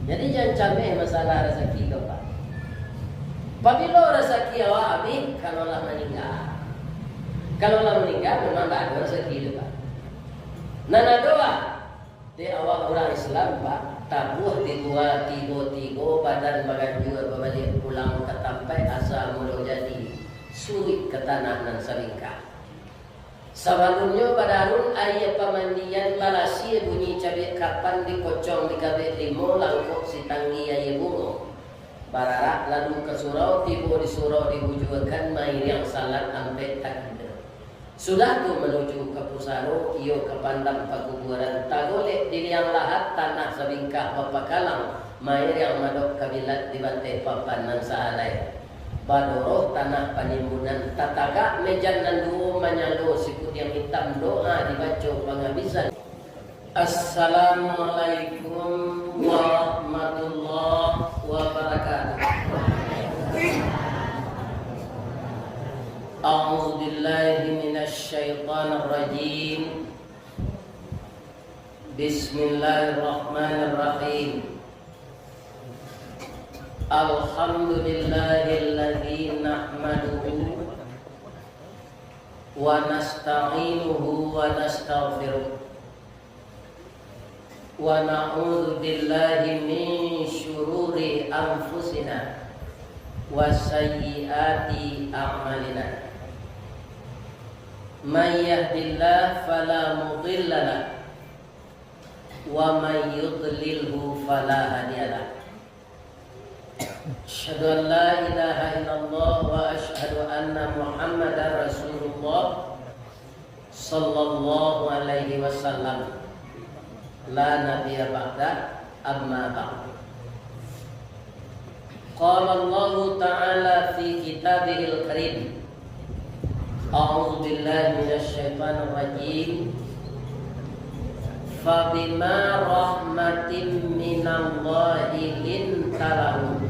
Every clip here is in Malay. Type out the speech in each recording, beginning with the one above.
Jadi jangan cameh masalah rezeki kau Pak. Apabila rezeki awak habis, kalaulah meninggal. Kalaulah meninggal memang tak ada rezeki itu Pak. Nana doa di awak orang Islam Pak, tabuh di dua tiga badan bagan juga berbalik pulang ke tampai asal mula jadi sulit ke tanah dan selingkah. Sebelumnya badarun ayat pemandian balasi bunyi cabai kapan dikocong di kabeh limo langkuk si tanggi ayat bungo. Bararak lalu ke surau tiba di surau dibujukan main yang salat sampai takdir. Sudah tu menuju ke Pusaro, iyo ke pandang pakuburan. Tagolek di liang lahat tanah sebingkah bapakalang. Mair yang madok kabilat di bantai papan nan saalai. Badoroh tanah penimbunan. Tatagak mejan nan duo manyalo sikut yang hitam doa dibaca penghabisan. Assalamualaikum warahmatullahi wabarakatuh. A'udzu billahi minasy syaithanir rajim. Bismillahirrahmanirrahim. Alhamdulillahilladzi nahmaduhu wa nasta'inuhu wa nastaghfiruh wa na'udzu billahi min syururi anfusina wa sayyiati a'malina. Man yahdihillahu fala mudilla lahu wa man yudlilhu fala hadiya lahu. Asyhadu an la ilaha illallah wa asyhadu anna Muhammadar Rasulullah sallallahu alaihi wasallam. La nabiyya ba'da, amma ba'd. Qala Allah Ta'ala fi kitabihil karim. A'udzu billahi minasy syaithanir rajim. Fa bima rahmatin minallahi lintalahum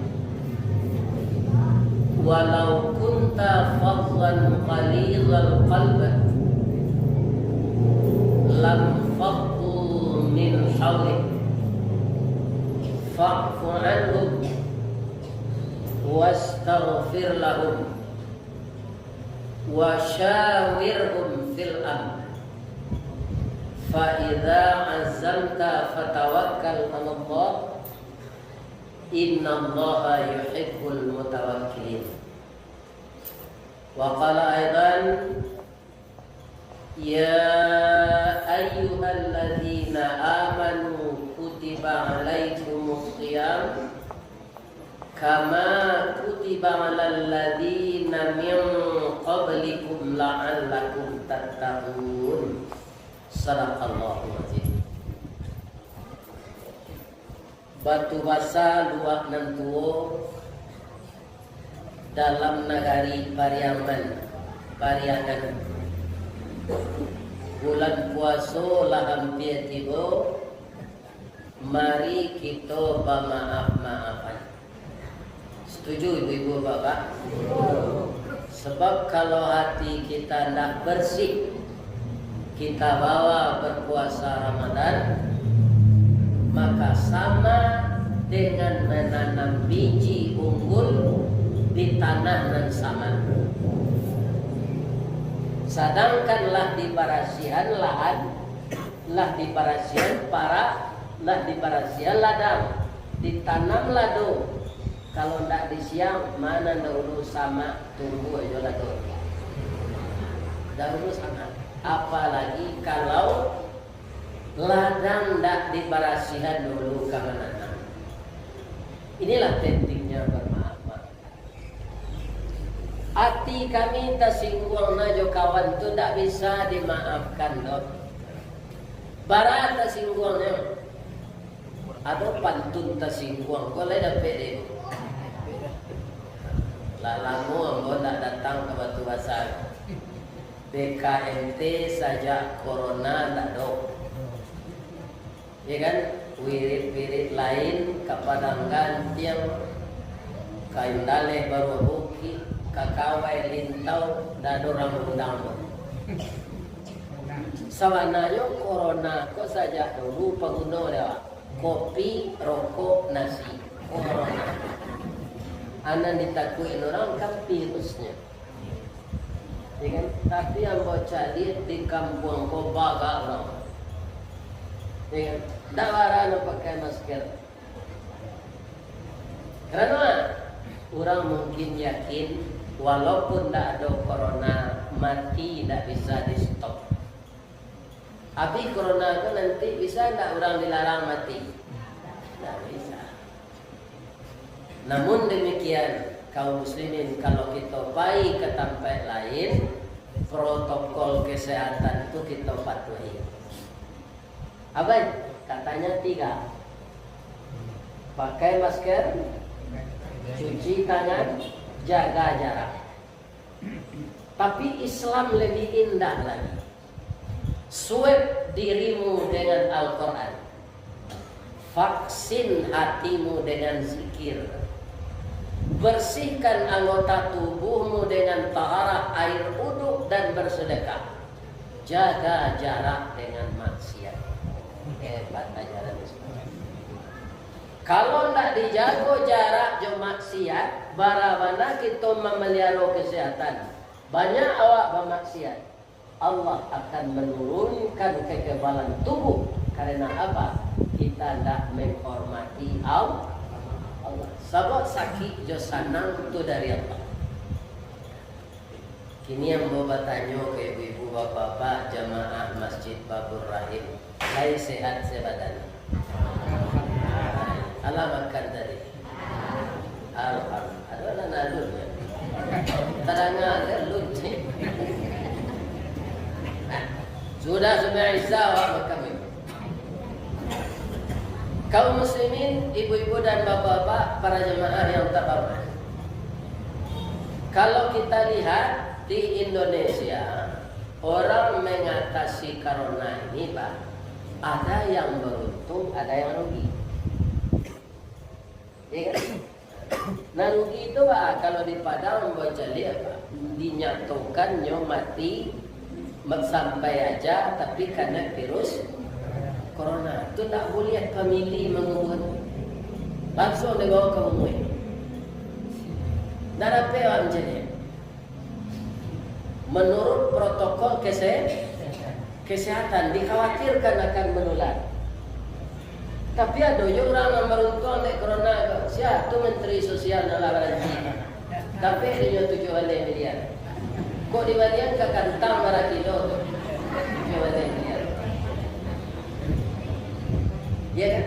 walau kunta fadlan ghalidhal qalbi lam faddu min hawlik fa'fu anhum wastaghfir lahum wa syawirhum fil amr fa idza azamta fatawakkal 'ala Allah innallaha yuhibbul mutawakkilin. Wa qala aidan ya ayyuhalladzina amanu kutiba 'alaikumus shiyam kama kutiba 'alal ladzina min qablikum la'allakum tattaqun. Sadaqallahu azim. Batu basa luak nan tuo dalam nagari Pariangan. Bulan puaso lah hampir tiba. Mari kita bermaaf-maafan. Setuju ibu bapak? Sebab kalau hati kita tidak bersih, kita bawa berpuasa Ramadan, maka sama dengan menanam biji unggul di tanah nan sama. Sedangkanlah di barasian lahan, lah di barasian para, lah di barasian ladang, ditanam lado. Kalau ndak di siang mana dahulu sama tunggu aja lado. Dahulu sama. Apalagi kalau ladang ndak dibarasihan dulu kemenangan. Inilah pentingnya bermaaf. Hati kami tersinggung najo kawan tu ndak bisa dimaafkan dok. Barat tersinggungnya. Ada pantun tersinggung. Boleh dapat deh. Lalamu ambo ndak datang ke Batu Basar. BKMT saja corona ndak dok. Ya kan, wirid-wirid lain kepadangan tiang kain daleh baru buki kakawai lintau dan orang undang. Sawananya corona kok saja dulu pengguna dia. kopi, rokok, nasi. Corona. Anak ditakuin orang kan virusnya. Ya kan? Tapi yang bocah lihat di kampung kau baga orang. Ya kan? Tak warna pakai masker. Karena orang mungkin yakin walaupun tak ada corona mati tak bisa di stop. Tapi corona itu nanti bisa tak orang dilarang mati? Tak bisa. Namun demikian kaum muslimin kalau kita pergi ke tempat lain protokol kesehatan itu kita patuhi. Apa? Katanya 3. Pakai masker, cuci tangan, jaga jarak. Tapi Islam lebih indah lagi. Swab dirimu dengan Al-Quran. Vaksin hatimu dengan zikir. Bersihkan anggota tubuhmu dengan taharah air uduk dan bersedekah. Jaga jarak dengan maksiat. Hebat ajaran Islam. Kalau tidak dijaga jarak jauh maksiat, bagaimana kita memelihara kesehatan? Banyak awak bermaksiat, Allah akan menurunkan kekebalan tubuh. Karena apa? Kita tidak menghormati Allah. Sebab sakit jo sanang itu dari Allah. Kini yang mau bertanya ke ibu-ibu bapak-bapak jamaah Masjid Babur Rahim, hai sehat sebadan. Alamatkan tadi. Alhamdulillah. Ada nalur ya. Terangnya ada lucu. Sudah Isa wa kami. Kaum muslimin, ibu-ibu dan bapak-bapak, para jemaah yang terhormat. Kalau kita lihat di Indonesia, orang mengatasi corona ini, Pak, ada yang beruntung, ada yang rugi. Ya kan? Nah rugi itu Pak, kalau di Padang baca lihat Pak, dinyatakan mati sampai aja, tapi karena virus corona itu tak boleh famili mengubur, langsung dibawa ke umum. Dan apa yang jadi? Menurut protokol kesehatan dikhawatirkan akan menular. Tapi ada juga orang yang beruntung oleh corona. Siapa tu Menteri Sosial dan Olahraga? Tapi dia 7 miliar. Kok dibalian ke kantang berapa kilo tu? 7 miliar. Ya kan?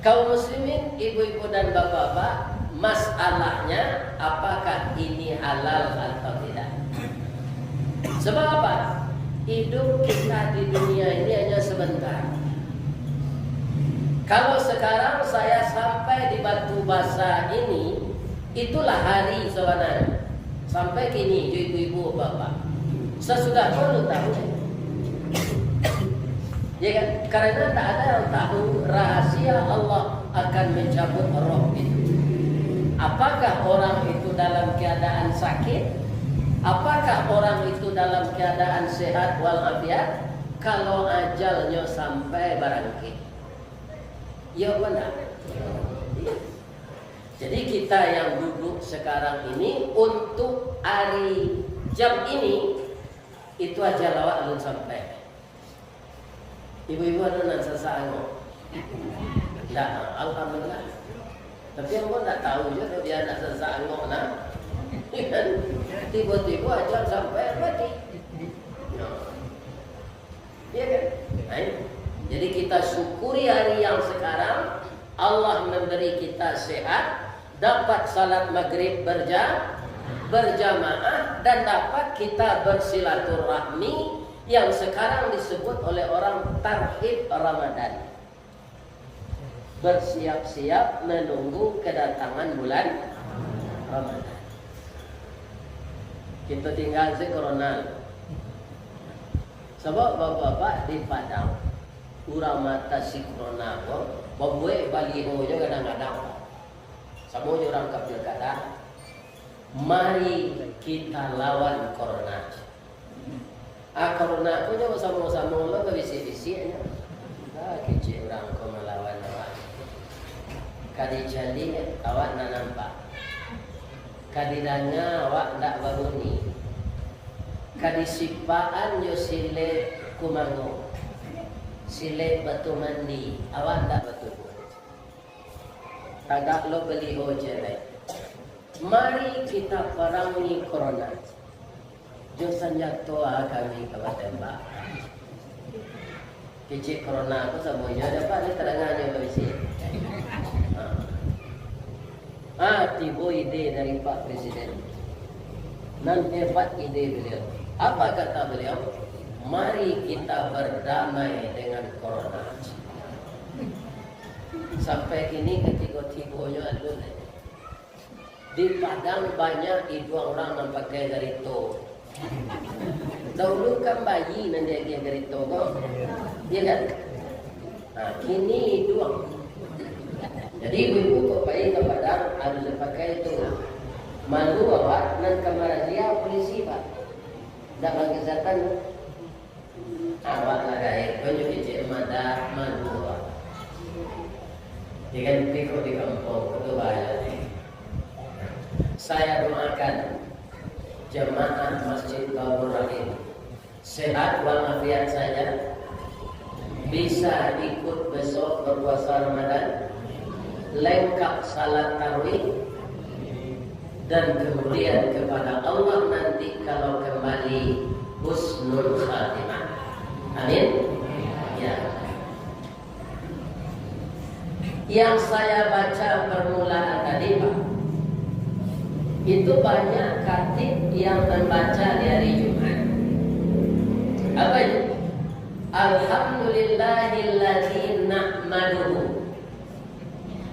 Kaum muslimin, ibu-ibu dan bapak-bapak, masalahnya apakah ini halal atau tidak? Sebab apa? Hidup kita di dunia ini hanya sebentar. Kalau sekarang saya sampai di Batu Basah ini, itulah hari sebenarnya. Sampai kini, ibu-ibu bapak, sesudah 10 tahun. Ya kan? Karena tak ada yang tahu rahasia Allah akan mencabut roh itu. Apakah orang itu dalam keadaan sakit? Apakah orang itu dalam keadaan sehat walafiat? Kalau ajalnya sampai barangkali. Ya benar. Jadi kita yang duduk sekarang ini untuk hari jam ini itu aja lawat belum sampai. Ibu-ibu ada nak sesanggup? Tidak, alhamdulillah. Tapi yang pun tak tahu je dia nak sesanggup nak. Tiba-tiba aja sampai mati. Ya kan? Jadi kita syukuri hari yang sekarang Allah memberi kita sehat, dapat salat maghrib berjamaah dan dapat kita bersilaturahmi yang sekarang disebut oleh orang tarhib Ramadan. Bersiap-siap menunggu kedatangan bulan Ramadan. Kita tinggal si corona. Sebab bapak-bapak di Padang urang mata si corona membuat baliho je kadang-kadang. Semua orang ke pilkada. Mari kita lawan corona. Corona aku je sama-sama lo ke bisi-bisi aja. Kecil. kadi jali awak nak nampak, kadi danga awak ndak bangun, kadi sipaan yo sile kumango, sile batu mandi awak ndak batu. Tagak lo beli ojek. Mari kita perangi corona. Josan jatuh kami kawan tembak. Kecik corona aku semuanya dapat ni terangannya berisi. Tiba ide dari Pak Presiden. Dan hebat ide beliau. Apa kata beliau? Mari kita berdamai dengan corona. Sampai kini ketika tibonya ada di Padang banyak ibu orang yang pakai garito. Dahulu kan bayi nanti dia garito kok, dia kan? Kini dua. Jadi ibu kok bayi ke Padang harus pakai itu. Malu awak nan kamar dia polisi pak. Dalam kesehatan awak lah gaya. Banyak kecil mada malu awak. Dengan pikir di kampung itu bahaya. Saya doakan jemaah Masjid Bahrul Rahim sehat walafiat saja, bisa ikut besok berpuasa Ramadan, lengkap salat tarawih, dan kemudian kepada Allah nanti kalau kembali husnul khatimah. Amin. Ya. Yang saya baca permulaan tadi Pak, itu banyak khatib yang membaca di hari Jumat. Apa itu? Alhamdulillahilladzi nahmaduhu.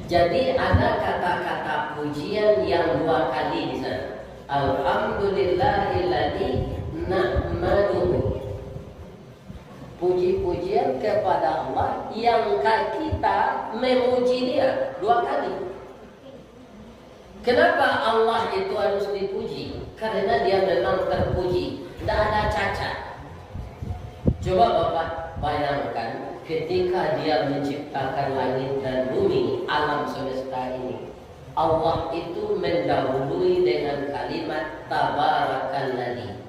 Jadi ada kata-kata pujian yang dua kali di sana. Alhamdulillahilladzi nahmaduhu. Puji-pujian kepada Allah yang kita memuji dia dua kali. Kenapa Allah itu harus dipuji? Karena dia memang terpuji, tidak ada cacat. Coba Bapak bayangkan ketika dia menciptakan langit dan bumi, alam semesta ini, Allah itu mendahului dengan kalimat tabarakalladzi.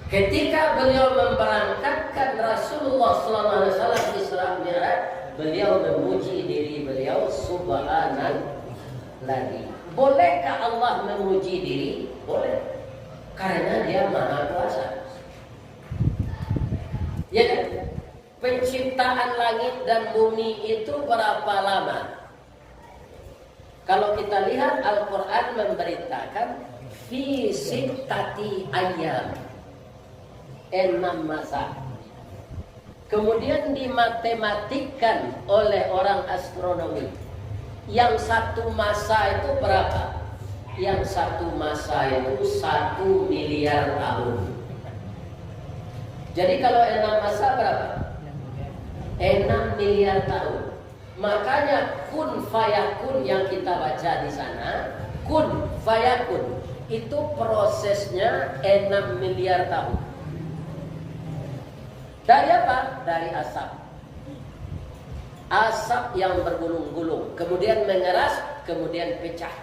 Ketika beliau memberangkatkan Rasulullah SAW Isra Mi'raj, beliau memuji diri beliau subhanalladzi. Bolehkah Allah memuji diri? Boleh. Karena dia maha kuasa. Ya kan? Penciptaan langit dan bumi itu berapa lama? Kalau kita lihat Al-Quran memberitakan fi sittati ayyam, 6 masa. Kemudian dimatematikkan oleh orang astronomi. Yang satu masa itu berapa? Yang satu masa itu 1 miliar tahun. Jadi kalau 6 masa berapa? 6 miliar tahun. Makanya kun fayakun yang kita baca di sana, kun fayakun itu prosesnya 6 miliar tahun. Dari apa? Dari asap. Asap yang bergulung-gulung, kemudian mengeras, kemudian pecah.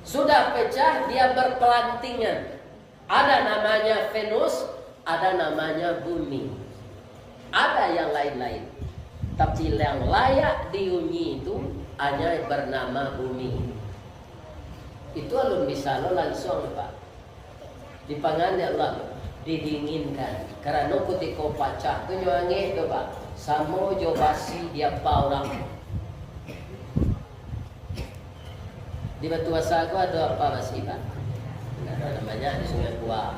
Sudah pecah, dia berpelantingan. Ada namanya Venus, ada namanya bumi. Ada yang lain-lain. Tapi yang layak diunyi itu hanya bernama bumi. Itu alun bisa lo langsung Pak. Dipangan ya Allah. Didinginkan karena ketika pacah tu nyanyi tu Pak sama jo basi dia orang di Batu Asa aku ada apa basi Pak? Ada namanya di Sungai Buah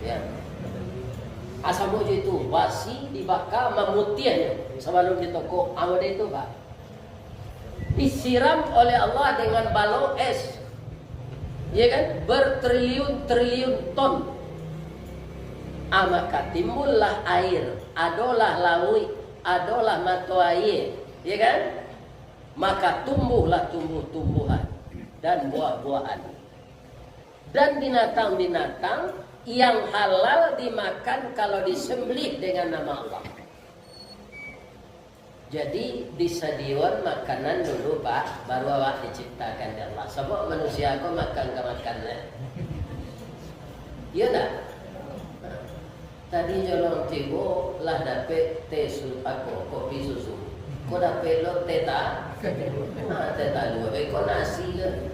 ya. Asam jo itu basi dibakar memutiahnya sebelum di toko awal itu Pak, disiram oleh Allah dengan balon es ya kan, bertriliun-triliun ton. Maka timbullah air, adalah laut, adalah mata air, ya kan? Maka tumbuhlah tumbuh-tumbuhan dan buah-buahan dan binatang-binatang yang halal dimakan kalau disembelih dengan nama Allah. Jadi disediakan makanan dulu Pak, baru awak diciptakan dari Allah. Sebab manusia aku makan ke makanan. Iya tak? Tadi jalan tiba lah dapet teh aku kopi susu. Kau dapet lo teh tak? Teh tak dua. Kau nasi ke?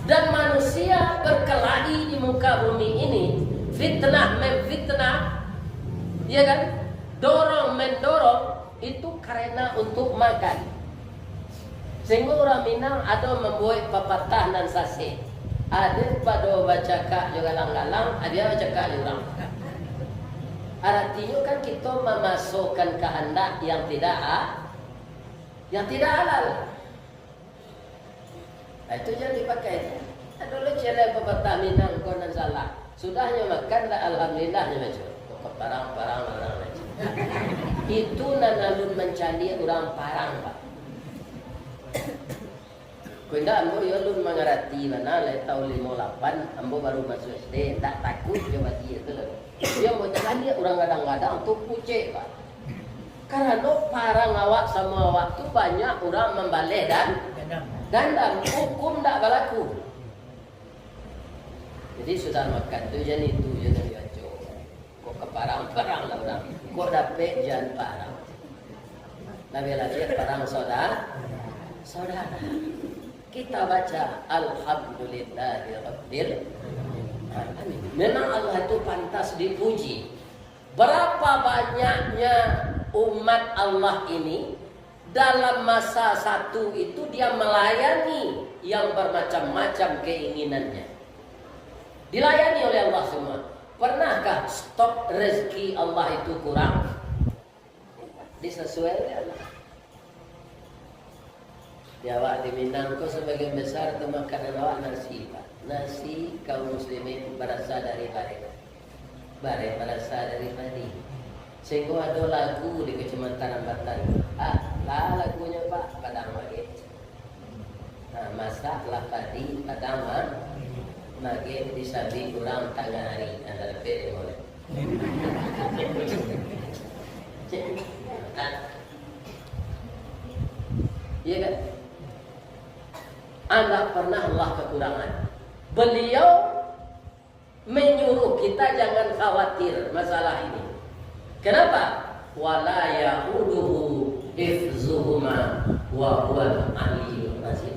Dan manusia berkelahi di muka bumi ini, fitnah memfitnah, ya kan? Dorong mendorong itu karena untuk makan. Sehingga orang Minang ada membuat pepatah dan sasi. Ada pada baca kak juga lang-lang, ada baca kak orang. Artinya kan kita memasukkan kehendak yang tidak halal. Nah, itu jangan dipakai. Ada lo cile pepatah Minang kau dan salah. Sudahnya makan dah alhamdulillahnya macam. Kok parang-parang orang macam. Itu nanalun mencari orang parang Pak. Kuinda ambo yo lun mengerti mana le tahun 58 ambo baru masuk SD, tak takut coba dia tu lah. Dia mau jalan dia orang kadang-kadang tu pucet Pak. Karena parang awak sama awak tu banyak orang membaleh dan gandam hukum tak berlaku. Jadi sudah makan tu jadi itu jadi ajo. Kok keparang-parang lah orang. Kok dapet jangan parang. Lagi-lagi parang saudara. Kita baca Alhamdulillahirabbil alamin. Memang Allah itu pantas dipuji. Berapa banyaknya umat Allah ini dalam masa satu itu dia melayani yang bermacam-macam keinginannya. Dilayani oleh Allah semua. Pernahkah stok rezeki Allah itu kurang? Disesuai oleh Allah. Di awak di Minang kau sebagian besar itu makanan awak nasi Pak. Nasi kaum muslimin berasal dari bare berasal dari padi. Sehingga ada lagu di Kecamatan Ambatan. Lah lagunya Pak Padang Mage. Nah, masaklah padi Padang Mage disabi kurang tengah hari antara pede boleh. Iya kan? Anda pernah Allah kekurangan. Beliau menyuruh kita jangan khawatir masalah ini. Kenapa? Wala ya'uduhu hifzuhuma wa huwal aliyyul azim.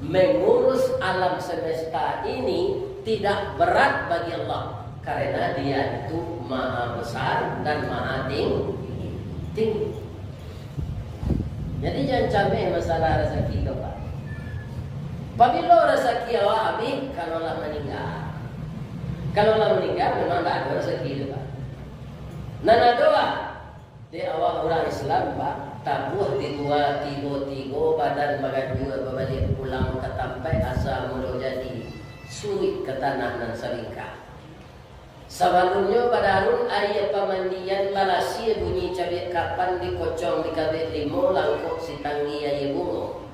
Mengurus alam semesta ini tidak berat bagi Allah karena Dia itu Maha Besar dan Maha Tinggi. Jadi jangan capek masalah rezeki kau Pak. Apabila rezeki awak habis, kalaulah meninggal. Kalaulah meninggal memang tak ada rezeki itu Pak. Nana doa di awak orang Islam Pak, tabuh di dua tiga badan bagai dua berbalik pulang ke tempat asal mula jadi sulit ke tanah dan selingkah. Sebelumnya pada harun ayat pemandian balasi bunyi cabik kapan dikocong di kabit limo langkuk si tanggi ayat bungo.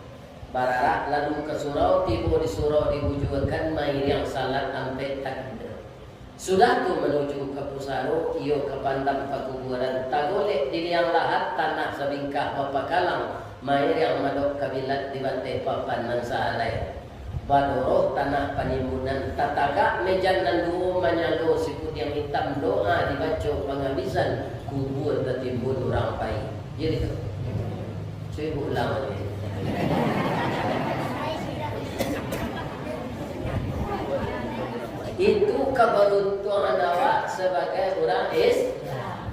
Bararak lalu ke surau tiba di surau dibujukan main yang salat sampai takdir. Sudah tu menuju ke pusaro iyo ke pandang pakuburan tagolek di liang lahat tanah sebingkah papakalang main yang madok kabilat di bantai papan nan saalai. Badoroh tanah penimbunan tataka mejan dan duo manyalo sikut yang hitam doa dibaca penghabisan kubur tertimbun orang pai. Jadi tu. Cuy ulang ni. Itu keberuntungan awak sebagai orang Islam.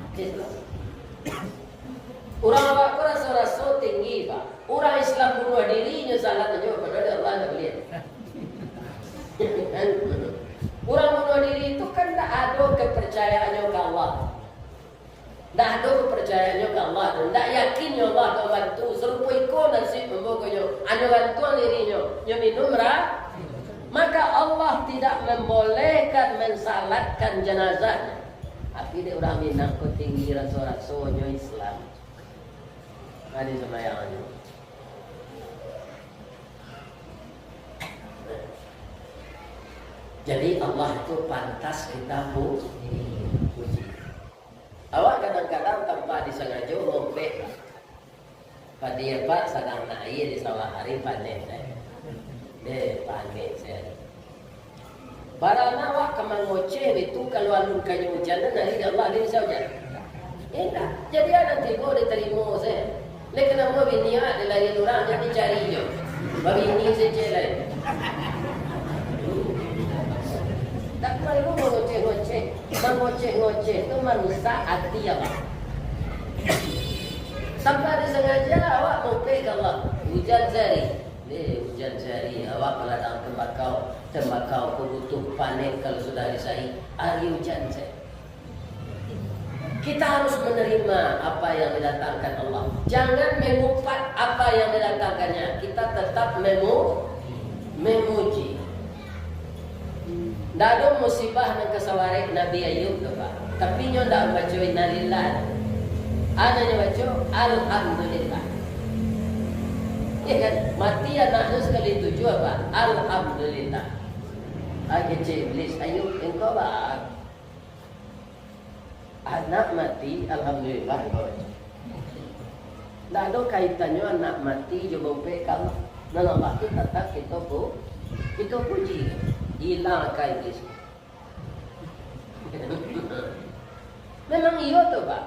Orang awak pun rasa-rasa tinggi Pak. Orang Islam bunuh dirinya salah tunjuk pada Allah tak boleh. Orang bunuh diri itu kan tak ada kepercayaannya ke Allah. Tak ada kepercayaannya ke Allah dan tak yakinnya Allah akan bantu. Serupa ikut nasib membukanya. Ada bantuan dirinya. Dia minum maka Allah tidak membolehkan mensalatkan jenazahnya. Tapi dia orang Minang kau tinggi rasa-rasanya Islam. Ada sembahyangnya. Jadi Allah itu pantas kita puji. Awak kadang-kadang tanpa sengaja ngompek. Pada Pak sedang naik di sawah hari panen saya. Panen saya. Barana wak kemang ngoceh itu kalau alun kayu hujan dari Allah dia bisa hujan. Enggak. Jadi ada tiga diterima saya. Lepas nama bini ada lain orang jadi cari je. Babi ini saja lain. Tak perlu mengoceh-ngoceh. Mengoceh-ngoceh itu merusak hati apa? Sampai disengaja awak mungkin kalau hujan sehari. Hujan sehari awak meladang tembakau kebutuh panen kalau sudah disai hari hujan sehari. Kita harus menerima apa yang didatangkan Allah. Jangan mengumpat apa yang didatangkannya. Kita tetap memuji. Tidak ada musibah dan kesawarik Nabi Ayub tu Pak. Tapi nyo tidak baca innalillah. Adanya baca alhamdulillah. Ya kan? Mati anaknya sekali tujuh apa? Alhamdulillah. Kecil iblis Ayub engkau bak. Anak mati alhamdulillah. Tak ada kaitannya anak mati coba kamu. Dan Allah itu tetap kita puji. Hilang iblis. Memang iya tu Pak.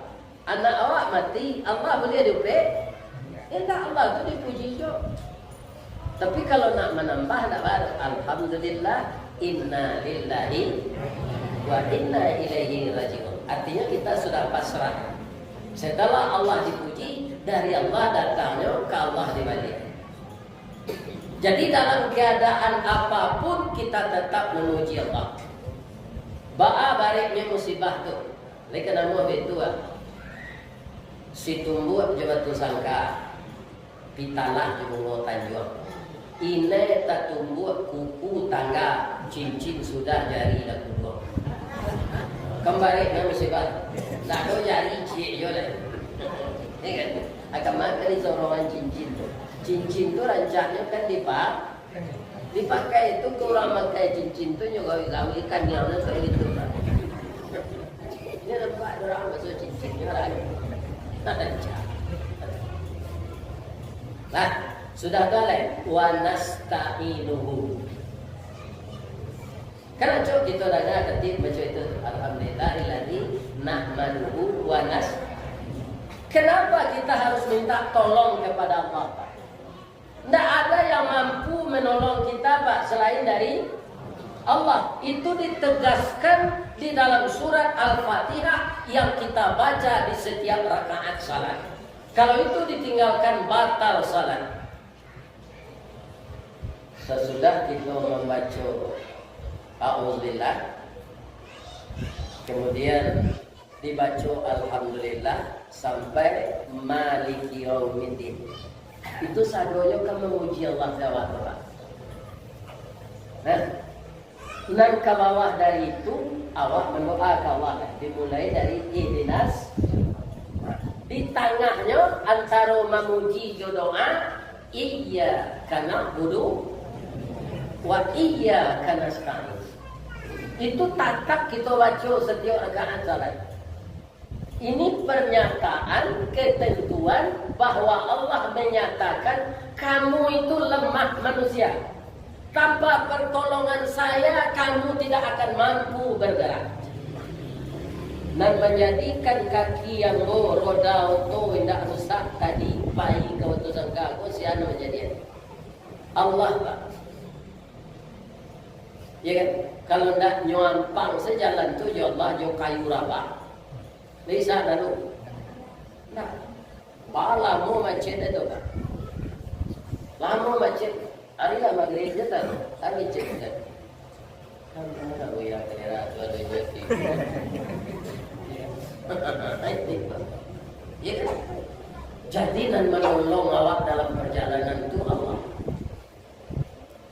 Anak awak mati, Allah boleh dupek. Enggak, Allah tu dipuji jo. Tapi kalau nak menambah tak baru. Alhamdulillah, inna lillahi wa inna ilaihi raji'un. Artinya kita sudah pasrah. Setelah Allah dipuji, dari Allah datangnya ke Allah dibalik. Jadi dalam keadaan apapun kita tetap memuji Allah. Ba'a bariknya musibah tu. Leka nama betu si tumbuh juga tu sangka pitalah di bunga tanjung. Ini tak tumbuh kuku tangga cincin sudah jari dah kuku. Kembali ke musibah. Tak ada jari cik je lah. Ini kan? Akan makan di sorongan cincin tu. Cincin tu rancaknya kan dipakai itu kurang pakai cincin tu juga gawikan yang tu itu. Ini nampak orang masuk cincinnya rancak. Nah, sudah galai wa nasta'inuhu. Karena cok kita dah ketik baca itu alhamdulillahilladzi nahmaduhu wa nas. Kenapa kita harus minta tolong kepada Allah, Pak? Tidak ada yang mampu menolong kita, Pak, selain dari Allah. Itu ditegaskan di dalam surat Al-Fatihah yang kita baca di setiap rakaat salat. Kalau itu ditinggalkan batal salat. Sesudah kita membaca A'udzubillah, kemudian dibaca Alhamdulillah sampai Maliki Yaumiddin. Itu sadonya kan memuji Allah Ta'ala. Dan ke bawah dari itu awak mendoa ke Allah. Dimulai dari ihdinas. Di tengahnya antara memuji doa iyyaka na'budu wa iyyaka nasta'in. Itu tatap kita baca setiap rakaat salat. Ini pernyataan ketentuan bahwa Allah menyatakan kamu itu lemah manusia. Tanpa pertolongan saya kamu tidak akan mampu bergerak. Dan menjadikan kaki yang roda auto tidak rusak tadi pai keputusan aku siapa menjadi Allah, Pak. Ya kan? Kalau tidak nyampang sejalan tu ya Allah jo kayu rabak. Bisa lalu. Nah, lama macet itu Pak. Lama macet. Hari lah maghrib je tak. Hari cek je. Kan tahu yang kira tu ada jadi. Ya kan? Jadi dan menolong awak dalam perjalanan itu Allah.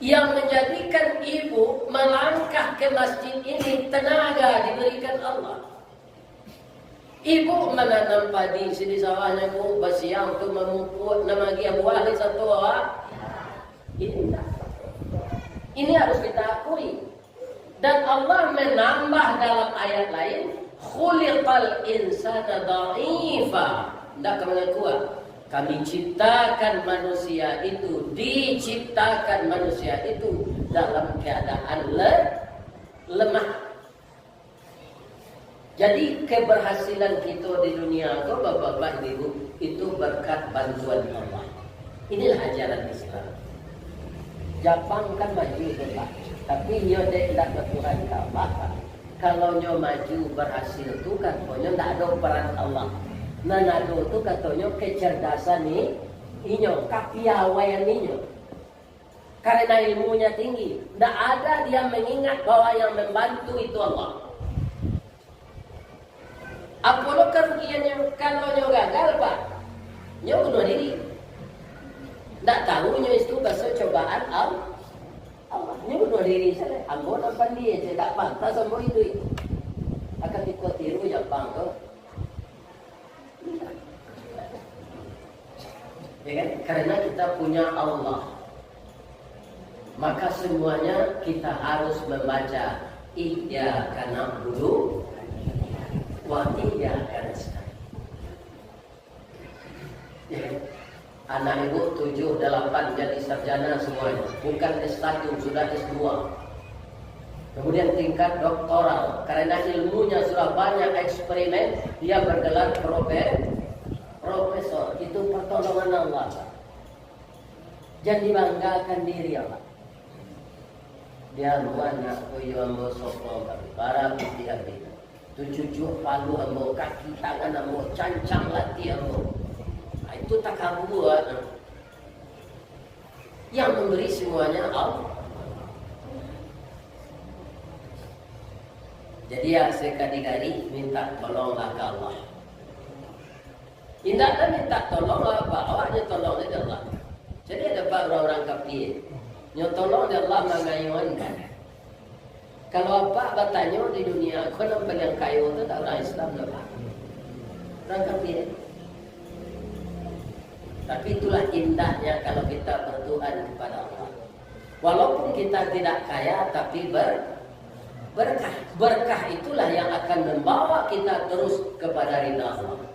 Yang menjadikan ibu melangkah ke masjid ini tenaga diberikan Allah. Ibu menanam padi di sawahnya bu basiang tu memupuk nama dia buah satu awak. Ini harus kita akui. Dan Allah menambah dalam ayat lain Khuliqal insana dha'ifa. Tidak kemana kuat. Kami ciptakan manusia itu, diciptakan manusia itu dalam keadaan lemah. Jadi keberhasilan kita di dunia itu, bapak-bapak ibu, itu berkat bantuan Allah. Inilah ajaran Islam. Jepang kan maju Pak, tapi nyo tidak bertuhan Allah. Kalau nyo maju berhasil tu katanya tidak ada peran Allah. Nanado tu katanya kecerdasan ni inyo, kapiawaian inyo. Karena ilmunya tinggi, tidak ada dia mengingat bahwa yang membantu itu Allah. Apa kerugiannya kalau nyo gagal Pak? Nyo bunuh diri. Tak tahu nyo itu bahasa cobaan Allah. Nyo bunuh diri saja. Ambo nampak dia, saya tak pantas ambo itu. Akan ikut tiru Jepang tu. Ya kan? Karena kita punya Allah, maka semuanya kita harus membaca Iyyaka na'budu wa iyyaka nasta'in. Ya. Anak ibu 7, 8 jadi sarjana semuanya. Bukan S1, sudah S2. Kemudian tingkat doktoral. Karena ilmunya sudah banyak eksperimen, dia bergelar profesor. Itu pertolongan Allah. Jangan dibanggakan diri Allah. Dia banyak koyo ambo sopo para putih abdi. Tujuh palu ambo, kaki tangan ambo, cancang latih ambo. Itu takabur. Yang memberi semuanya Allah. Jadi ya sekali-kali minta tolonglah ke Allah. Tidaklah minta tolonglah apa, awaknya tolong dari Allah. Jadi ada orang-orang kafir, yang tolong dari Allah mengayunkan. Kalau apa bertanya di dunia, aku nampak yang kayu itu tak orang Islam apa? Orang kafir. Tapi itulah indahnya kalau kita berdoa kepada Allah. Walaupun kita tidak kaya, tapi berkah. Berkah itulah yang akan membawa kita terus kepada ridha Allah.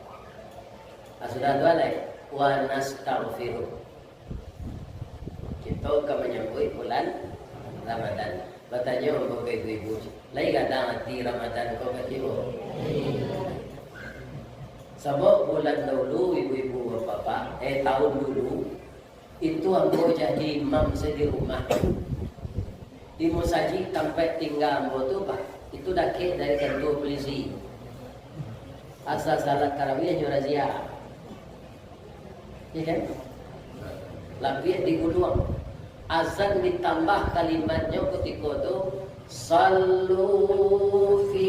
Sudah tuan wa nastaghfiruh. Kita akan menyambut bulan Ramadan. Bertanya untuk ibu-ibu, lagi kadang hati Ramadan kau kaki sebab bulan dulu ibu-ibu bapak, tahun dulu itu ambo jadi imam di rumah. Di Musaji sampai tinggal ambo tu Pak, itu dake dari kantor polisi. Asal salat tarawih nyorazia. Ya kan? Lapis di gudang. Azan ditambah kalimatnya ketika itu sallu fi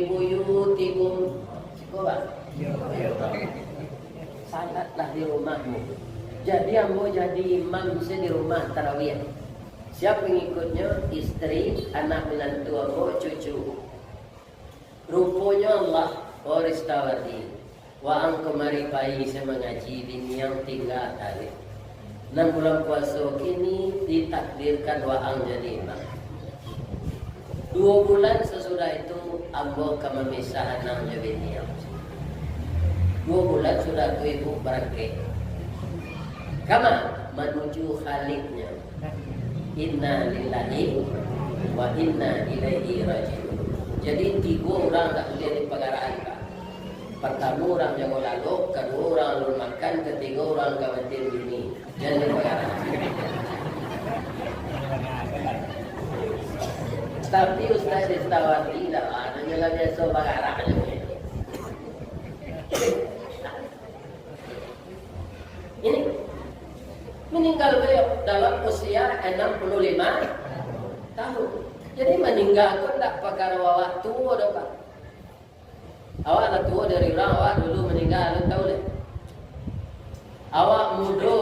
buyutikum. Coba. Salatlah di rumahmu. Jadi ambo jadi imam di rumah tarawih. Siapa pengikutnya? Istri, anak menantu ambo, cucu. Rupanya Allah Oristawati. Wa ang kemari pai saya mengaji bini yang tinggal tadi. 6 bulan puasa kini ditakdirkan wa ang jadi imam. 2 bulan sesudah itu ambo akan memisah anak jadi bini. 2 bulan sudah tu ibu berangkat. Kama menuju Khaliknya. Inna lillahi wa inna ilaihi raji'un. Jadi 3 orang tak boleh di pegaraan Pak. Pertama orang jago lalu, kedua orang lalu makan, ketiga orang kawatir bini. Jadi di pegaraan. Tapi Ustaz Istawati tidak ada yang biasa pegaraan. Ini meninggal beliau dalam usia 65 tahun. Jadi meninggal pun tak perkara awak tua dah Pak. Awak dah tua dari orang awak dulu meninggal, tahu deh. Awak muda,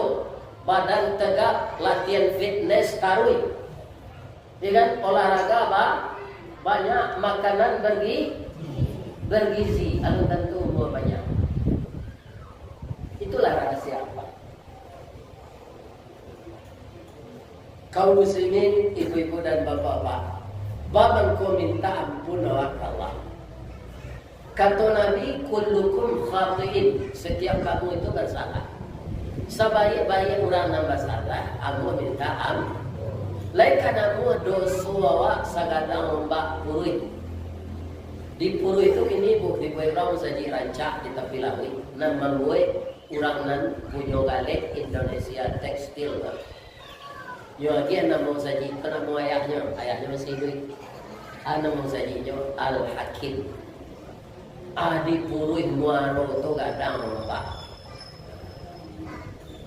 badan tegak, latihan fitness tarui. Ya kan? Olahraga apa? Banyak makanan bergizi, alun tentu umur banyak. Itulah rahasia apa? Kaum muslimin, ibu-ibu dan bapak-bapak, bapak kau minta ampun awak Allah. Kata Nabi, kullukum khati'in. Setiap kamu itu bersalah. Sebaik-baik orang yang bersalah, aku minta lain kanamu dosa awak sagadang ombak purui. Di purui itu kini di orang saji rancak di tepi laut. Nan membuat orang nan punya galek Indonesia tekstil. Yo lagi nama saji nama ayahnya masih hidup. Nama sajinya Al-Hakim. Di purui muaro tu gadang ombak.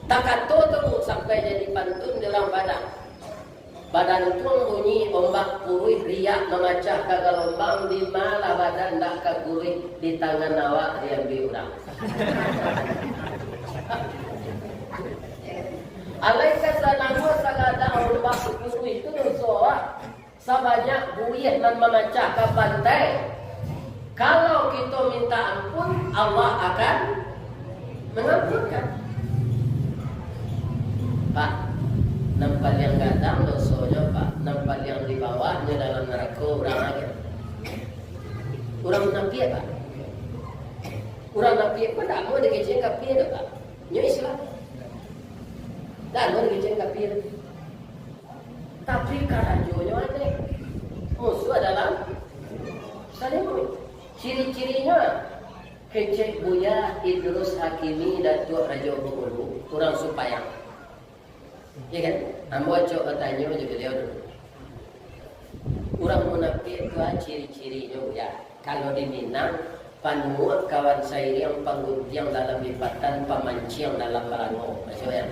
Takato tu sampai jadi pantun dalam badan. Badan tuang bunyi ombak purui riak memacah ke gelombang di mana badan dah kagurih di tangan awak diambil orang. Alaikas nama sagada ombak purui itu dosa sebanyak buih dan memacah ke pantai. Kalau kita minta ampun, Allah akan mengampunkan. Pak, nampak yang gadang dosanya Pak, nampak yang di bawahnya dalam neraka orang lagi. Orang nafiat Pak. Orang nafiat pun tak mau dikecil kapir Pak. Nya Islam. Tak mau dikecil kapir. Tapi karajonya ada. Musuh adalah saling. Ciri-cirinya kecek Buya Idrus Hakimi Datuk Raja Bengkulu, orang supaya. Ya kan? Ambo cok tanya je beliau dulu. Orang munafik itu ciri-cirinya ya. Kalau di Minang, panmuat kawan saya yang pangguntiang dalam lipatan, pamanciang dalam balango. Maksudnya.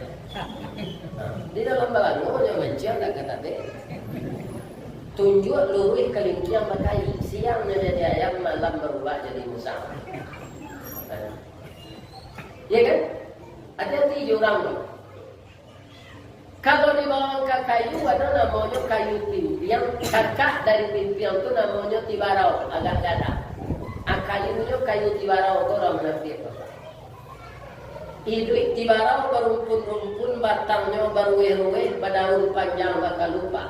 Di dalam balango dia manciang tak kata deh. Tunjuk luruh kelingkiang makai. Siang jadi ayam, malam berubah jadi musang. Ya kan? Hati-hati jurang tu. Kalau dibawa ke kayu, ada namanya kayu pimpiang. Kakak dari pimpiang tu namanya tibarau, agak gada. Kayunya kayu tibarau tu orang menafik. Hidup tibarau berumpun-rumpun, batangnya berweh-weh, berdaun panjang bakal lupa.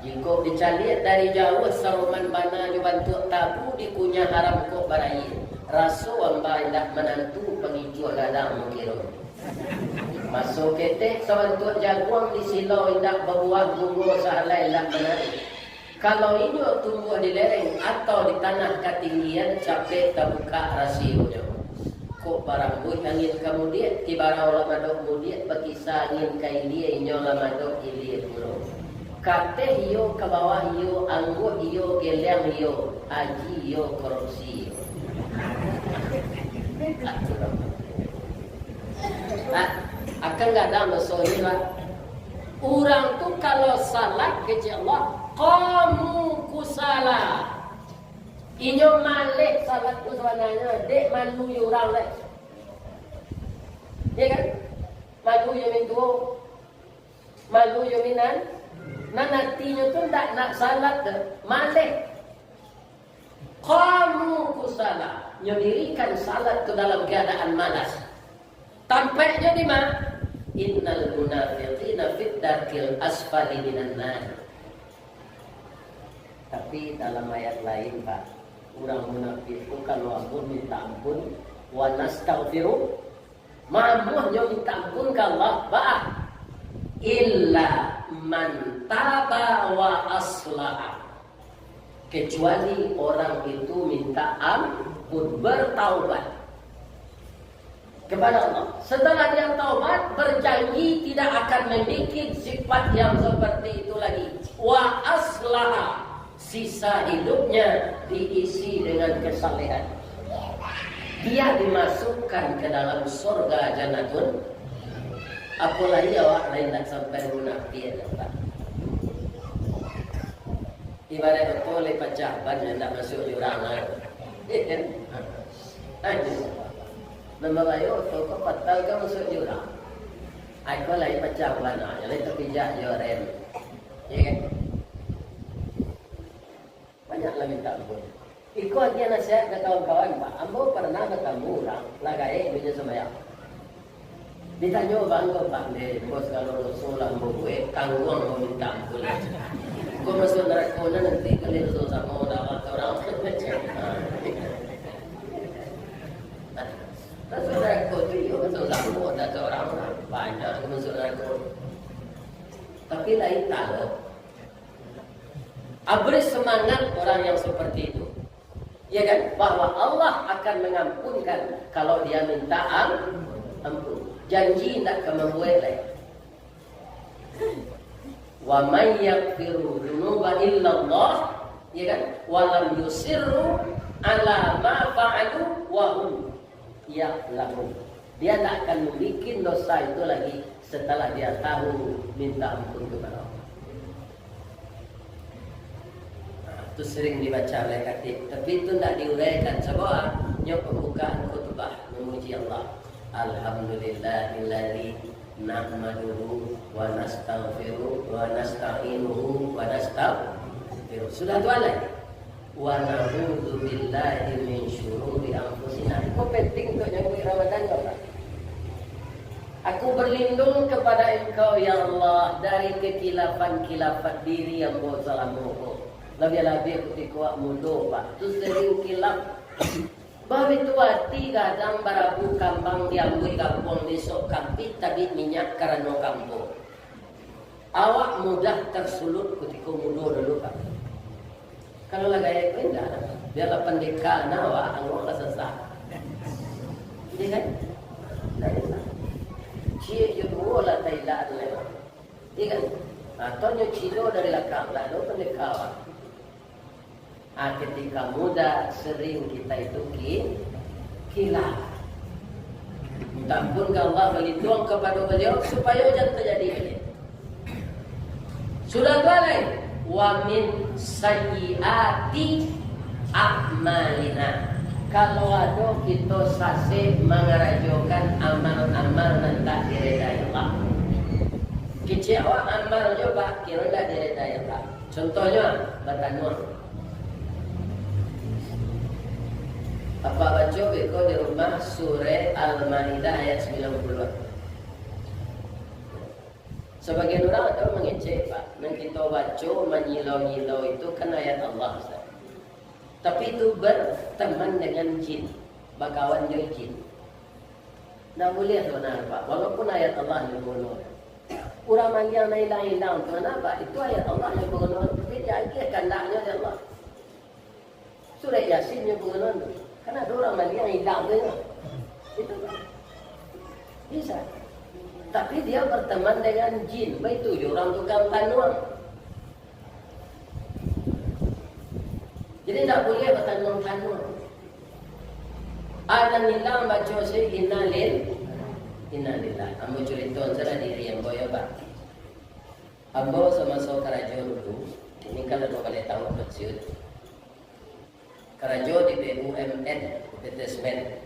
Jika dicaliat dari jauh, saruman bana dibantu tabu, dikunyah haram kok barayi. Rasu amba indah menantu pengicu gadang mengkira. Masuk ketek sabantuk jaguang di silau indah berbuah bunga sahalai indah menari. Kalau ini tumbuh di lereng atau di tanah ketinggian, capek terbuka rasionya. Kok barang buih angin kemudian, tibarau lamadok kemudian, berkisah angin kain dia, inyo lamadok ilir pulau. Kate hiyo ke bawah hiyo, anggur hiyo, geleng hiyo, haji hiyo, korupsi hiyo. Akan gak ada masalah. Orang tu kalau salah kepada Allah, kamu kusala. Inyo malik salat tu sebenarnya, dek malu you orang lek. Ya kan? Malu you mintu, malu you minan. Nanatinya tu tak nak salat dah, malik. Kamu kusala, nyodirikan salat ke dalam keadaan malas. Tampaknya di mana? Innal munafiqina fid darkil asfali minan nar. Tapi dalam ayat lain Pak, orang munafik itu kalau ampun minta ampun, wa nastaghfiru, mamuhnya minta ampun ke Allah, Pak. Illa man taba wa aslaha. Kecuali orang itu minta ampun, bertaubat kepada Allah. Setelah dia taubat, berjanji tidak akan membuat sifat yang seperti itu lagi. Wa aslaha, sisa hidupnya diisi dengan kesalehan. Dia dimasukkan ke dalam surga jannatun. Apalagi awak lain tak sampai munafik Pak. Ibarat betul pecah ban yang tak masuk jurang. Nama ayo tu kau patal kau masuk jurang. Aku lagi pecah ban, jadi terpijak jorem. Ya kan? Banyaklah minta ampun. Ikut aja nasihat ke kawan-kawan Pak. Ambo pernah bertemu orang lagai punya sembahyang. Ditanya bangga Pak, bos kalau Rasul ambo gue tanggung mau minta ampun. Gue masuk neraka nanti kali Rasul sama orang. Masuk neraka tu ya masuk sama tak seorang banyak masuk neraka. Tapi lain tak. Beri semangat orang yang seperti itu. Ya kan? Bahwa Allah akan mengampunkan kalau dia minta ampun. Janji tidak akan membuat lain. Wa may yaghfiru dzunuba illa Allah, ya kan? Wa lam yusirru ala ma fa'alu wa hum ya'lamun. Dia tak akan membuat dosa itu lagi setelah dia tahu minta ampun kepada Allah. Itu sering dibaca oleh khatib, tapi itu tidak diuraikan. Sebab yang pembukaan khutbah memuji Allah. Alhamdulillahilladzi nahmaduhu wa nastaghfiruh wa nasta'inuhu wa nastaghfiruh. Sudah tu alai. Wa na'udzu billahi min syururi anfusina. Itu penting untuk nyambut Ramadan tak? Aku berlindung kepada Engkau ya Allah dari kekilafan-kilafan diri yang buat salah mohon. Lebih-lebih aku dikuat mundur Pak. Tu sering kilap. Bahawa itu hati kadang barabu kambang diambil kampung besok kampit tadi minyak karena kampung. Awak mudah tersulut ketika mundur dulu Pak. Kalau lah gaya itu enggak. Biarlah pendekar awak anggur kesesat. Jadi kan? Cie jual lah Thailand lewat. Iya kan? Ataunya cilo dari belakang lah. Itu pendekar. Ketika muda sering kita itu kilaf. Minta ampun ke Allah berlindung kepada beliau supaya jangan terjadi ini. Sudah lain wa min sayyiati a'malina. Kalau ada kita sasih mengerajokan amal-amal yang tak diredai Allah. Kecewa amal juga kira tak diredai Allah. Contohnya bertanung. Apa baca beko di rumah surah Al-Maidah ayat 90. Sebagian orang ada mengecek Pak. Yang kita baca menyilau-nyilau itu kan ayat Allah Ustaz. Tapi itu berteman dengan jin. Bakawan dengan jin. Tidak boleh benar Pak. Walaupun ayat Allah yang benar. Orang yang hilang-hilang itu kenapa? Itu ayat Allah yang benar. Tapi dia akhir kandaknya dari Allah. Surah Yasin yang benar itu. Karena ada orang yang hilang dia. Itu kan. Bisa. Tapi dia berteman dengan jin. Itu orang tukang tanuang. Jadi tak boleh bertanuang-tanuang. Ada hilang baca saya innalillah. Ambo cerita saya diri yang boya Pak. Ambo sama Karajo dulu. Ini kalau dua kali tahun pensiun. Karajo di BUMN, PT Semen.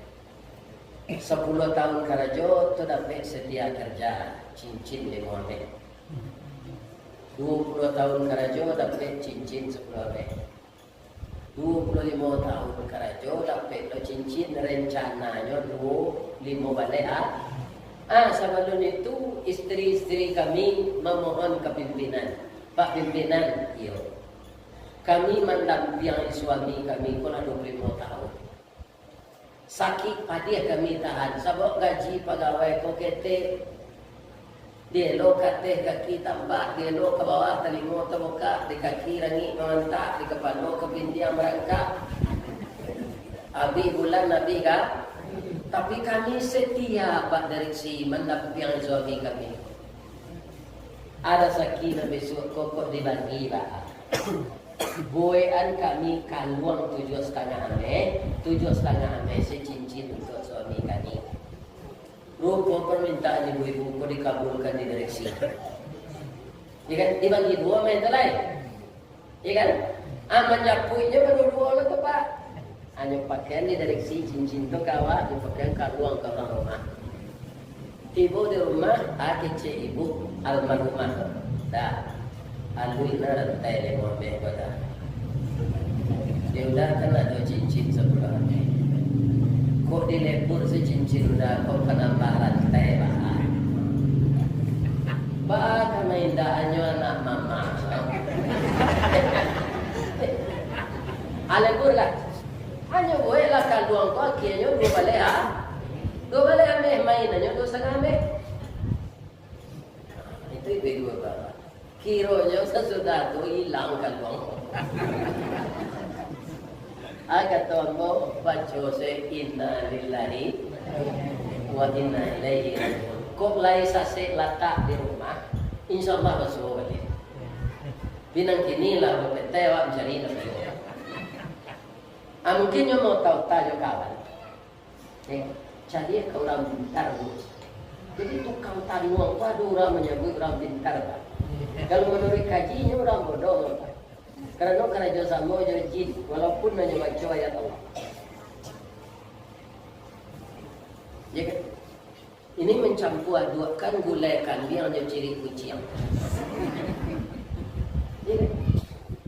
10 tahun Karajo itu dapat setia kerja cincin di Muhammad. 20 tahun Karajo dapat cincin 10 mek. 25 tahun Karajo dapat cincin rencananya 25 balik. Sebelum itu istri-istri kami memohon kepimpinan. Pak pimpinan, iya. Kami mendampingi suami kami pun 25 tahun. Sakit padi kami tahan. Sebab gaji pegawai kokete. Dia lo kateh kaki tambah. Dia lo ke bawah telingo terbuka. Di kaki rangi mengantak. Di kepala ke binti yang merangkak. Abi bulan Nabi kah? Tapi kami setia Pak direksi mendampingi suami kami. Ada sakit besok kokok dibagi Pak. Boyan kami kaluang 7,5 ame, 7,5 ame cincin untuk suami kami. Rupa permintaan ibu-ibu dikabulkan di direksi. Ya kan? Dibagi 2 ame itu lain. Ya kan? Menyapuinya baru 2 lah tu Pak. Hanya pakaian di direksi cincin tu kawat, pakaian kaluang ke rumah. Ibu di rumah, kecil ibu almarhumah. Dah. Alui na rantai le ngombe pada. Dia udah kan ada cincin sebelah ni. Kok dilebur si cincin udah kok penambah rantai bah. Bah kena indahnya anak mama. Alebur lah. Hanya boleh lah kaluang kau kianya dua balik lain aja dosa kami. Itu ibu bapak. Kironya sesudah itu hilang kan bang. Agak tombo baca se inna lillahi wa inna ilaihi raji'un. Kok lai sase letak di rumah, insya Allah masuk balik. Binang kini lah berpetewa mencari nabi. Mungkin yang mau tahu tahu kawan. Jadi kau orang pintar bu. Jadi tukang tari uang, waduh orang menyebut orang pintar pak. Kalau menurut kajinya orang bodoh pak. Karena jasa mau jadi jin, walaupun hanya baca ayat Allah. Jadi ini mencampur adukan gulai kambing hanya ciri kucing.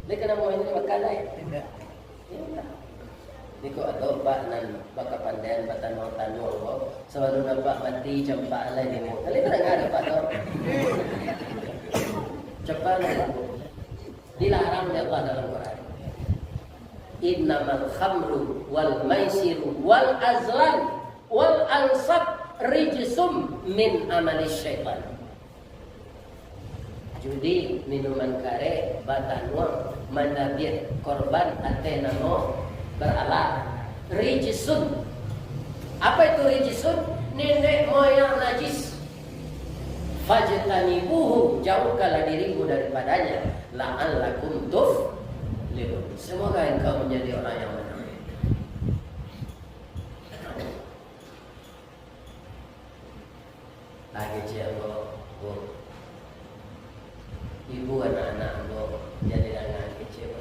Dia kena mau ini makan lain. Ini kok ada pak nan baka pandan batano tanu selalu nampak mati campak lain ni. Kali tak ada pak tu. Cepat lah. Dilarang oleh Allah dalam Quran. Innamal khamru wal maisiru wal azlam wal ansab rijsum min amali syaitan. Judi, minuman kare, batanwa, mandabir, korban, atenamo, beralat. Rijsun. Apa itu rijsun? Nenek moyang najis. Fajtanibuhu, jauhkanlah dirimu daripadanya. La'allakum tuflihun. Semoga engkau menjadi orang yang benar. Lagi ciamo, ibu anak-anak ambo jadi dengan kecil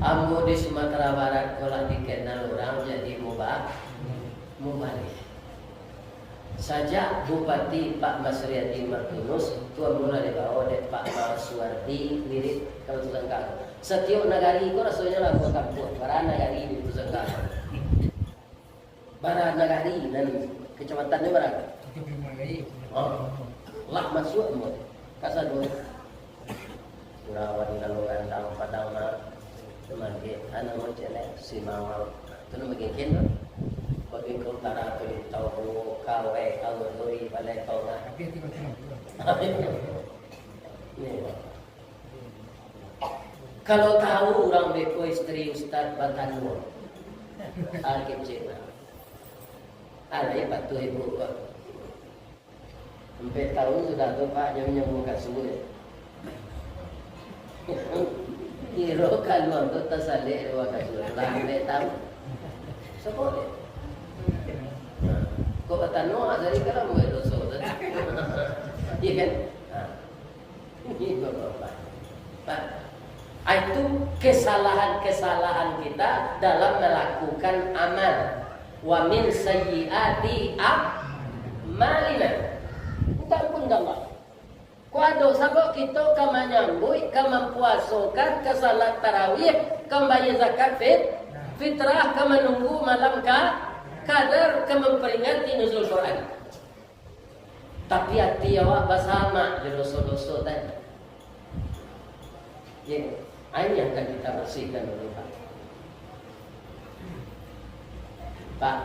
ambo di Sumatera Barat kalau dikenal orang jadi mubalik. Sajak Bupati Pak Masriati Martinus tuan mula dibawa oleh Pak Masuardi mirip kalau Tusangkal. Setiap nagari itu rasanya lah buat kampung. Para nagari di Tusangkal. Para nagari dan kecamatannya berapa? Oh, lah masuk mo. Kasar dulu. Urawan kalungan tahu padang mah. Teman ke anak mo celek si mawar. Itu nama gengken. Bagi kau tara tu tahu kau doi balai kau nak. Kalau tahu orang beko istri Ustaz Batanu, alkep cina. Alai patuh ibu. Sampai tahun sudah tu pak nyambung kasut. Kiro kalau tu tersalik dua kasut. Lambat tahu. Seboleh. Kok kata no dari kalau mau dosa, iya kan? Ini bapak. Pak, itu kesalahan kita dalam melakukan amal. Wa min sayyiati a'malina. Entah pun dah. Kau ada sabuk kita kamanyambui, kamampuasokan, kesalat tarawih, kambayar zakat fitrah, kamanunggu malam kadar memperingati nuzul Quran. Tapi hati awak bersama di dosa-dosa tadi. Ya, ini yang akan kita bersihkan dulu Pak. Pak,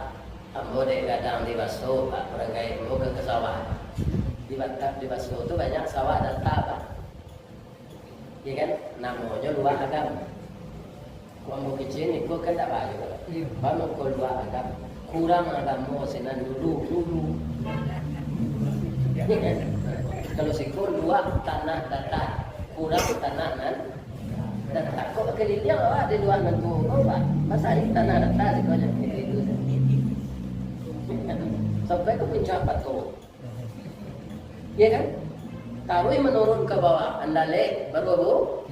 ambo dek kadang di Baso, Pak, perangkai mau ke sawah. Di Baso itu banyak sawah dan Pak. Ya kan, namanya luar agam. Kau mau kecil ni, kau kan tak bayu. Kamu kau luar agam. Kurang agama senan dulu. Kalau sikor dua tanah datar, kurang tanah datar. Kok kelihatan awak di luar nanti pak? Masa ini tanah datar sikornya itu. Sampai ke pencapat kau, ya kan? Taruh menurun ke bawah, andale baru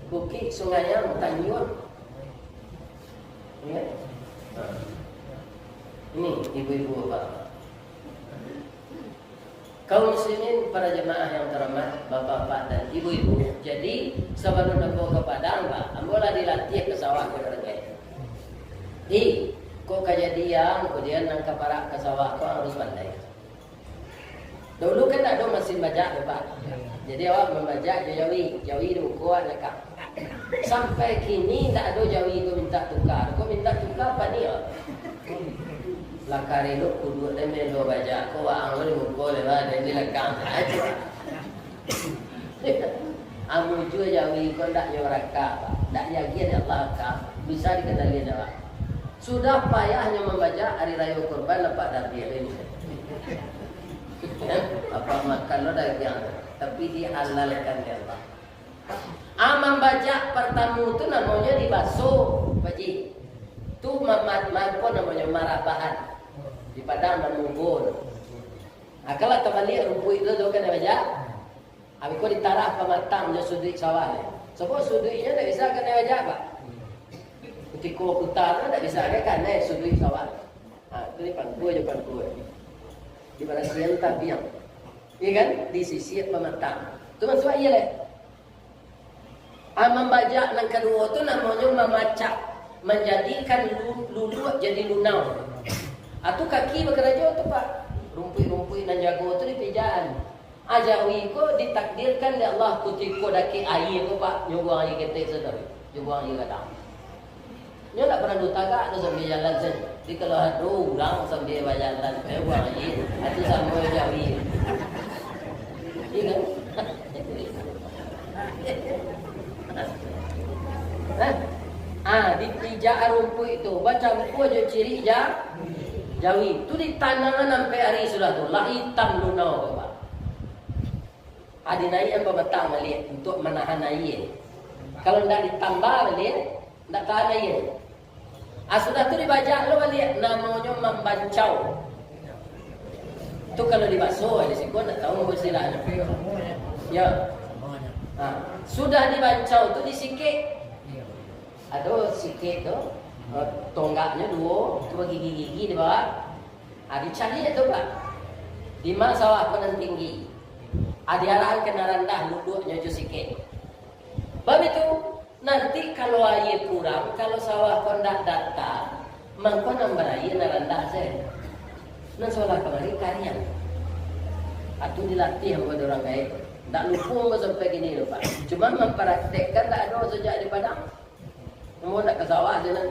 bukit sungainya Tanjung. Ya. Ini ibu-ibu bapak. Kaum muslimin para jemaah yang terhormat, bapak-bapak dan ibu-ibu. Jadi sebelum ambo ke Padang, Pak, ambolah dilatih ke sawah ke kerja. Kok kejadian kemudian nangkap para ke sawah kok harus pandai. Dulu kan tak ada mesin bajak, Pak. Jadi awak membajak jawi itu kuat dekat. Sampai kini tak ada jawi itu minta tukar. Kok minta tukar apa ni? Lakari lu kudu demi lo baca ko ang lo mukul ba dan dilekang aja. Amu juga jawi ko ndak nyoraka, ndak yakin Allah ka bisa dikenali Jawa. Sudah payahnya membaca hari raya kurban lepas dari ini. Apa makan lo daging tapi dihalalkan ya Allah. Membaca pertama itu namanya dibasuh, Pakji. Itu apa namanya marabahan. Di Padang menunggu. Kalau kembali rumput itu kan baca. Habis kau ditarah pematang je sudut sawah. Sebab sudutnya tak bisa kena baca apa. Ketika putar tak bisa kan sudut sawah. Itu ni pangku je pangku. Di mana siang tabiang. Iya kan? Di sisi pematang. Itu maksudnya iya leh. Membaca yang kedua itu namanya memacak. Menjadikan lulu jadi lunau. Atau kaki bekerja tu Pak. Rumput-rumput dan jago tu di pejaan. Ajawi ko ditakdirkan oleh Allah kutiko daki air ko Pak. Nyubuh air ketek sedar. Nyubuh air kata. Nyo tak pernah dutaga tu sambil jalan saja. Jadi kalau ada orang sambil berjalan, buang air. Itu sama ajawi. Iya kan? Di pijak rumput itu baca buku aja ciri jawi. Tu di tanangan sampai hari sudah tu lah hitam lunau Pak. Ada naik yang berbatang balik untuk menahan air. Kalau tidak ditambah balik, tidak tahan air. Sudah tu dibaca lo balik namanya membancau. Tu kalau dibasuh di sini tak tahu bersirahnya. Ya. Sudah dibancau tu disikit. Ada sikit tu, tonggaknya dua gigi-gigi di bawah. Dicari itu Pak. Di mana sawah panen tinggi. Diarahan kena rendah, duduknya je sikit. Sebab itu, nanti kalau air kurang, kalau sawah kondak datang, maka nambah air na rendah saja. Nan sawah kemari karian. Atau dilatih sama orang kaya. Tak lupa sampai gini lho Pak. Cuma mempraktekkan tak ada sejak di Padang. Semua nak ke sawah je nak.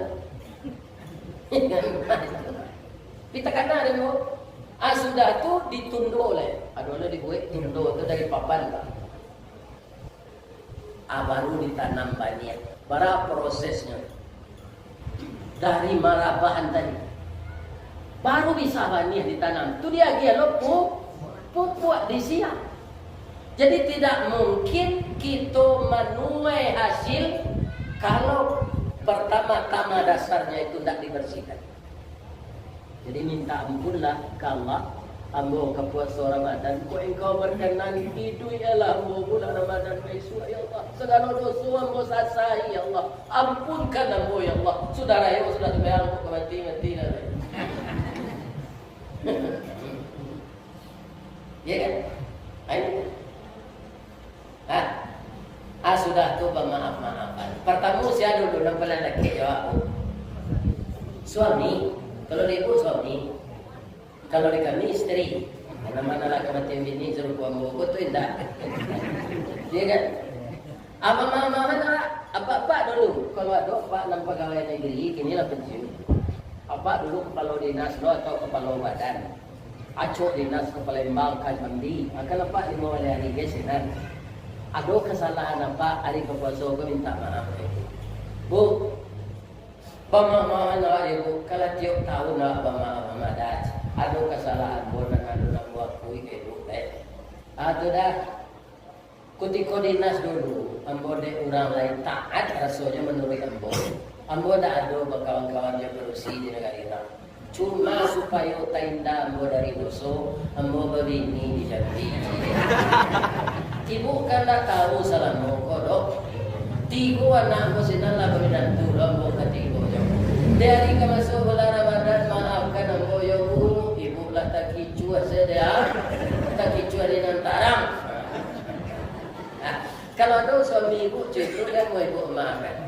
Kita kena ada dulu. Sudah tu ditunduk oleh. Aduh dibuat tunduk tu dari papan Pak. Baru ditanam banyak. Berapa prosesnya? Dari marabahan tadi. Baru bisa banyak ditanam. Tu dia lo pupuk disiap. Jadi tidak mungkin kita menuai hasil kalau pertama-tama dasarnya itu tidak dibersihkan. Jadi minta ampunlah ke Allah. Ambo ke puasa Ramadan, ko engkau berkenan hidup ialah ambo bulan Ramadan besok ya Allah. Segala dosa ambo sasai ya Allah. Ampunkan ambo ya Allah. Saudara ya sudah terbayang ke mati dah. Ya kan? Sudah tu bermaaf-maafan. Pertama saya dulu nampak lelaki jawab. Suami, kalau dia ibu suami, kalau di kami istri. Mana-mana lah kematian bini suruh kuam buku tu indah. Dia kan? Apa dulu? Kalau ada apa nampak pegawai negeri, kini lah pensiun. Apa dulu kepala dinas lo atau kepala badan. Acok dinas kepala embang kan mandi. Akan apa lima hari gesenan. Ada kesalahan apa hari kepuasa aku minta maaf. Bu, pemahaman awak ibu kalau tiap tahun nak pemahaman ada kesalahan bu nak buat kui ibu teh. Tu dah ketika dinas dulu, ambo de orang lain taat rasanya menurut ambo. Ambo dah ada kawan-kawan yang berusi di negara Iran. Cuma supaya tainda ambo dari dosa, ambo berbini di Jambi. Ibu kan tak tahu salah moko dok. Tiga anak ko sinala berminantu ambo katigo. Dari ke masuk bulan Ramadan maafkan ambo ya bu. Ibu lah tak kicua sedaya. Tak kicua di nantarang. Kalau ada suami ibu cucu kan mau ibu maafkan.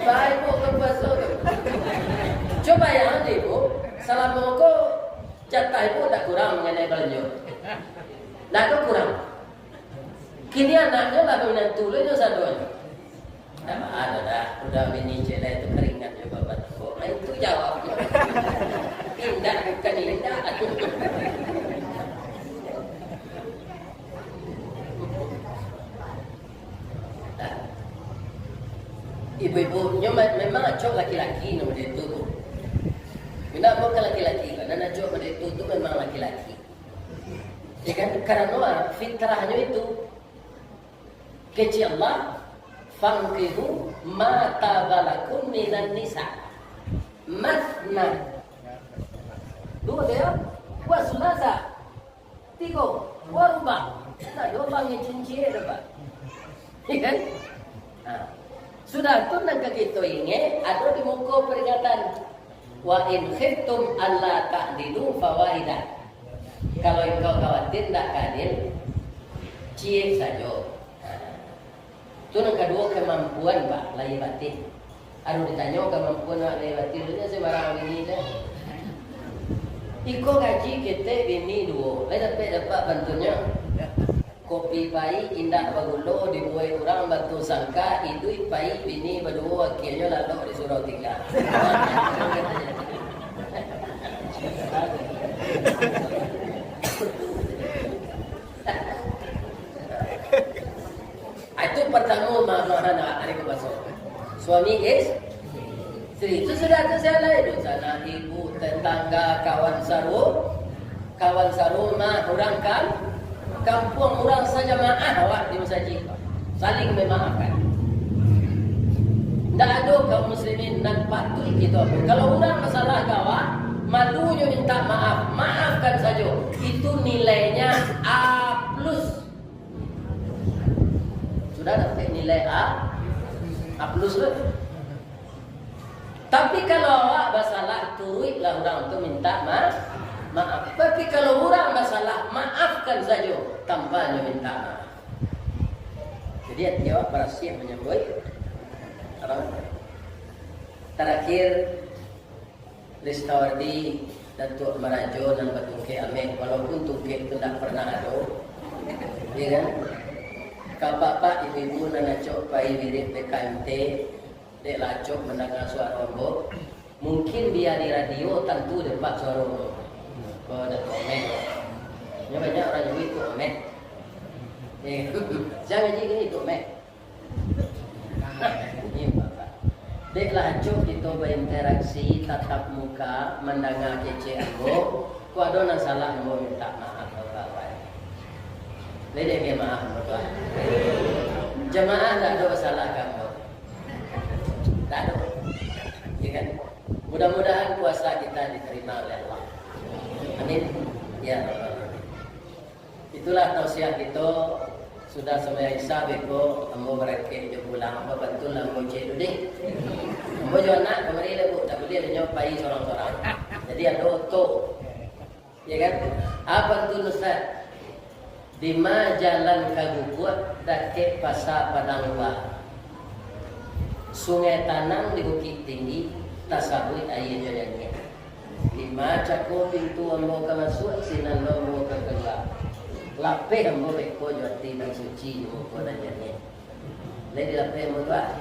Baik bu kebasuh. Coba ya ibu, salah moko jatah ibu tak kurang mengenai belanja. Tak kurang. Kini anaknya lah menantu lah yang saduanya. Dah ada dah, udah bini cela itu keringat juga betul. Itu jawabnya. Indah bukan indah. Ibu-ibunya memang acok laki-laki nama dia itu. Bila bukan laki-laki, karena acok pada itu memang laki-laki. Ya kan? Karena fitrahnya itu kecil Allah fankihu ma tabalakum minan nisa masna dua dia wa sulasa tiga wa ruba. Nah, dua bangnya cincin dapat. Ya kan? Nah, sudah tu nak kita ingat ada di muka peringatan wa in khiftum alla ta'dilu fawaidah. Kalau engkau khawatir tak adil, cie saja. Itu yang kedua kemampuan pak lahir batin. Aduh ditanya kemampuan lahir batin itu sebarang ini dah. Iko gaji kita bini dua, dapat bantunya. Kopi pai indah bagulo dibuai orang batu sangka itu pai bini berdua akhirnya lalu disuruh tinggal. Itu pertama mahana hari kebasuh. Suami istri itu sudah terselah itu sana ibu tetangga kawan saru mah orang kan kampung orang saja maaf awak di masjid saling memaafkan. Tak ada kaum muslimin dan patuh kita. Kalau orang masalah kawan malunya minta maaf, maafkan saja. Itu nilainya A+. Sudah dapat nilai A plus lah. Tapi kalau awak bersalah, turutlah orang itu minta maaf. Tapi kalau orang bersalah, maafkan saja tanpa minta maaf. Jadi dia berhasil menyambut orang. Terakhir Listawardi Datuk Marajo dan Batungke Amek, walaupun Tungke itu tidak pernah ada, ya kan? Kalau bapak ibu-ibu nak lacok pai bilik PKMT, dek lacok mendengar suara rombok, mungkin biar di radio tentu dapat suara rombok. Kalau ada komen, ya banyak orang juga itu komen. Jangan jadi itu komen. Ini bapak. Dek lacok kita berinteraksi tatap muka, mendengar kece ambo. Kau ada yang salah ambo minta maaf bapak. Lede ke maaf bapak. Jemaah tak ada salah kamu. Tak ada. Ya kan? Mudah-mudahan puasa kita diterima oleh Allah. Amin. Ya Allah. Itulah tausiah kita. Sudah semua hisab itu, ambo berakik je pulang, ambo betul ambo cek duduk. Ambo jual nak kemari le bu, tak boleh nyopai sorang-sorang. Jadi ada oto. Ya kan? Apa tu Ustaz? Di jalan Kagukuat dake pasar Padang Luar. Sungai Tanang di Bukit Tinggi tasabui air jayanya. Di cako pintu ambo ka masuk sinan ambo ka keluar. Lape ambo beko jati dan suci ambo ko dajanya. Lagi lape ambo ba.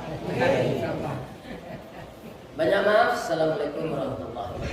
Banyak maaf. Assalamualaikum warahmatullahi wabarakatuh.